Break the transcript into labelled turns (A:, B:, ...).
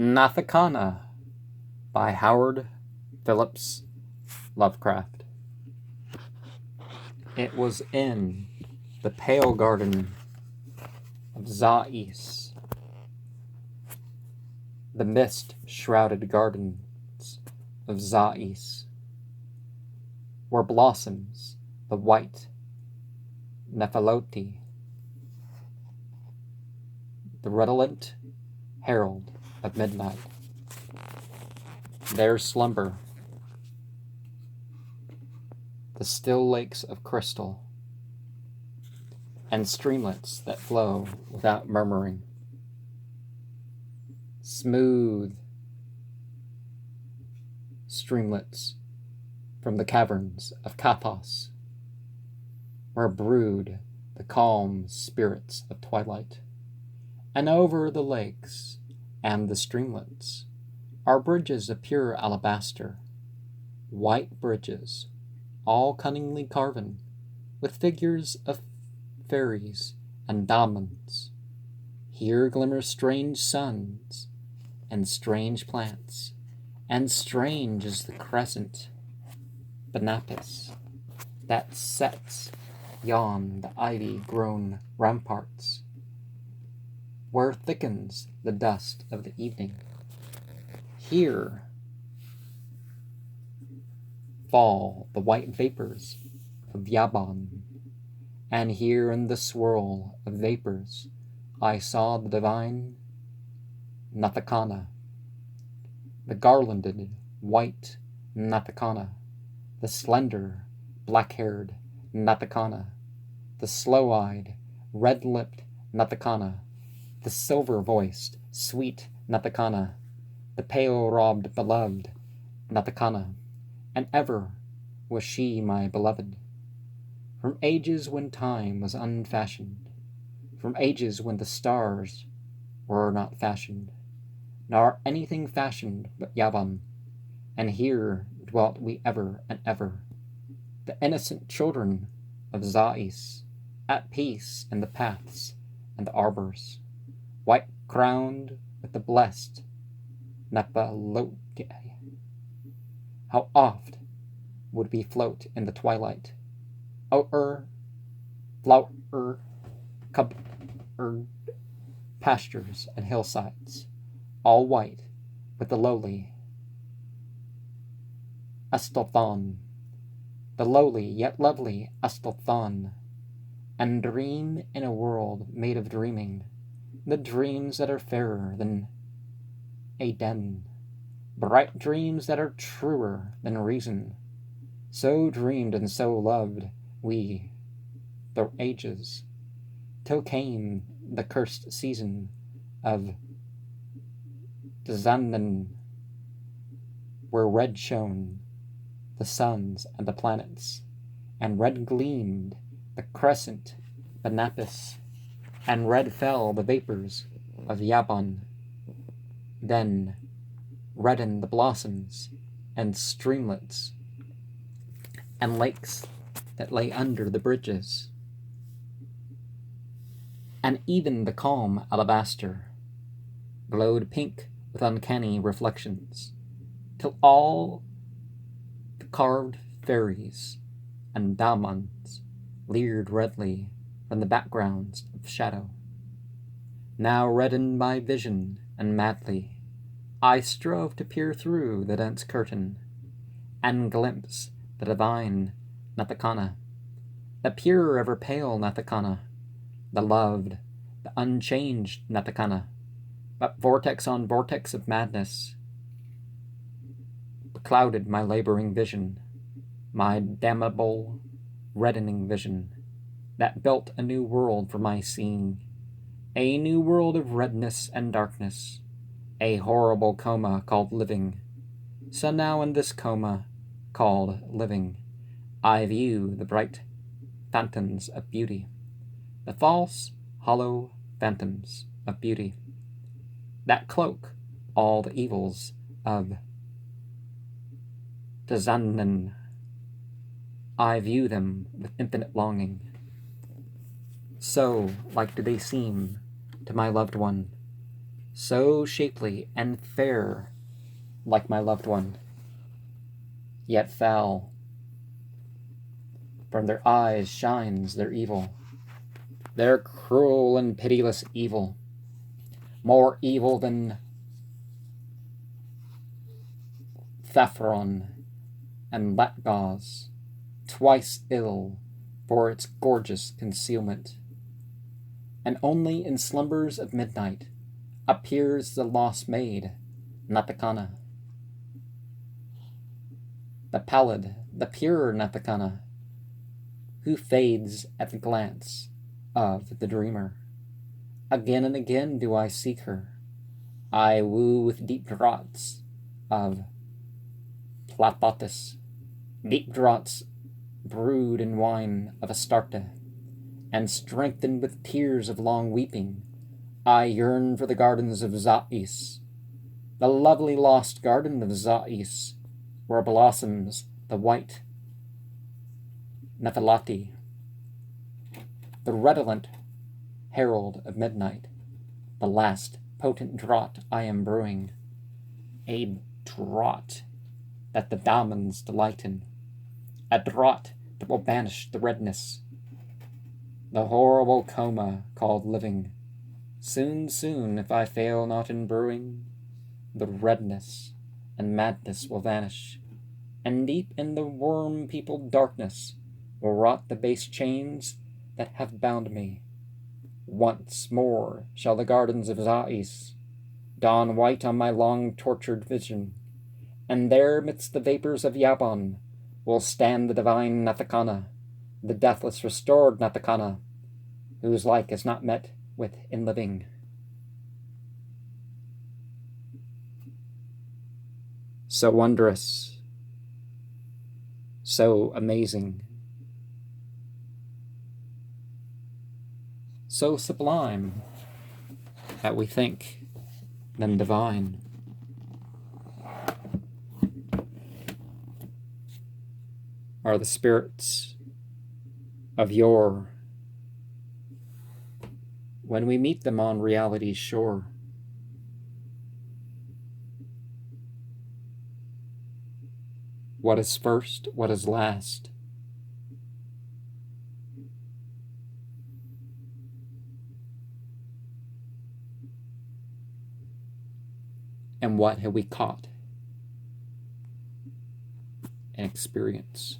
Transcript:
A: Nathicana by Phillips Lovecraft. It was in the pale garden of Zais, the mist-shrouded gardens of Zais, where blossoms the white Nephiloti, the redolent herald of midnight. There slumber the still lakes of crystal and streamlets that flow without murmuring. Smooth streamlets from the caverns of Kathos, where brood the calm spirits of twilight. And over the lakes and the streamlets are bridges of pure alabaster, white bridges, all cunningly carven, with figures of fairies and diamonds. Here glimmer strange suns and strange plants, and strange is the crescent Benapis that sets yon the ivy-grown ramparts, where thickens the dust of the evening. Here fall the white vapors of Yabon, and here in the swirl of vapors I saw the divine Nathicana, the garlanded white Nathicana, the slender black-haired Nathicana, the slow-eyed red-lipped Nathicana, the silver-voiced sweet Nathicana, the pale-robed beloved Nathicana, and ever was she my beloved. From ages when time was unfashioned, from ages when the stars were not fashioned, nor anything fashioned but Yavon, and here dwelt we ever and ever, the innocent children of Zais, at peace in the paths and the arbors, white-crowned with the blessed Nephiloti. How oft would we float in the twilight, o'er flower-covered pastures and hillsides, all white with the lowly Estalthon, the lowly yet lovely Estalthon, and dream in a world made of dreaming, the dreams that are fairer than Aden, bright dreams that are truer than reason. So dreamed and so loved we through ages, till came the cursed season of Dzandan, where red shone the suns and the planets, and red gleamed the crescent Benapis, and red fell the vapors of Yabon. Then reddened the blossoms and streamlets and lakes that lay under the bridges, and even the calm alabaster glowed pink with uncanny reflections, till all the carved fairies and diamonds leered redly from the backgrounds of shadow. Now reddened my vision, and madly I strove to peer through the dense curtain, and glimpse the divine Nathicana, the pure ever pale Nathicana, the loved, the unchanged Nathicana, but vortex on vortex of madness clouded my laboring vision, my damnable, reddening vision, that built a new world for my seeing, a new world of redness and darkness, a horrible coma called living. So now in this coma called living, I view the bright phantoms of beauty, the false, hollow phantoms of beauty, that cloak all the evils of Dzandan. I view them with infinite longing. So like do they seem to my loved one, so shapely and fair, like my loved one, yet foul. From their eyes shines their evil, their cruel and pitiless evil, more evil than Thepharon and Latgauze, twice ill for its gorgeous concealment. And only in slumbers of midnight appears the lost maid, Nathicana. The pallid, the pure Nathicana, who fades at the glance of the dreamer. Again and again do I seek her. I woo with deep draughts of Platotis, deep draughts brewed in wine of Astarte, and strengthened with tears of long weeping. I yearn for the gardens of Zais, the lovely lost garden of Zais, where blossoms the white Nephalati, the redolent herald of midnight, the last potent draught I am brewing, a draught that the demons delight in, a draught that will banish the redness, the horrible coma called living. Soon, soon, if I fail not in brewing, the redness and madness will vanish, and deep in the worm-peopled darkness will rot the base chains that have bound me. Once more shall the gardens of Zais dawn white on my long-tortured vision, and there, midst the vapors of Yabon, will stand the divine Nathicana, the deathless restored Nathicana, whose like is not met with in living. So wondrous, so amazing, so sublime that we think them divine. Are the spirits of yore when we meet them on reality's shore. What is first, what is last? And what have we caught and experienced?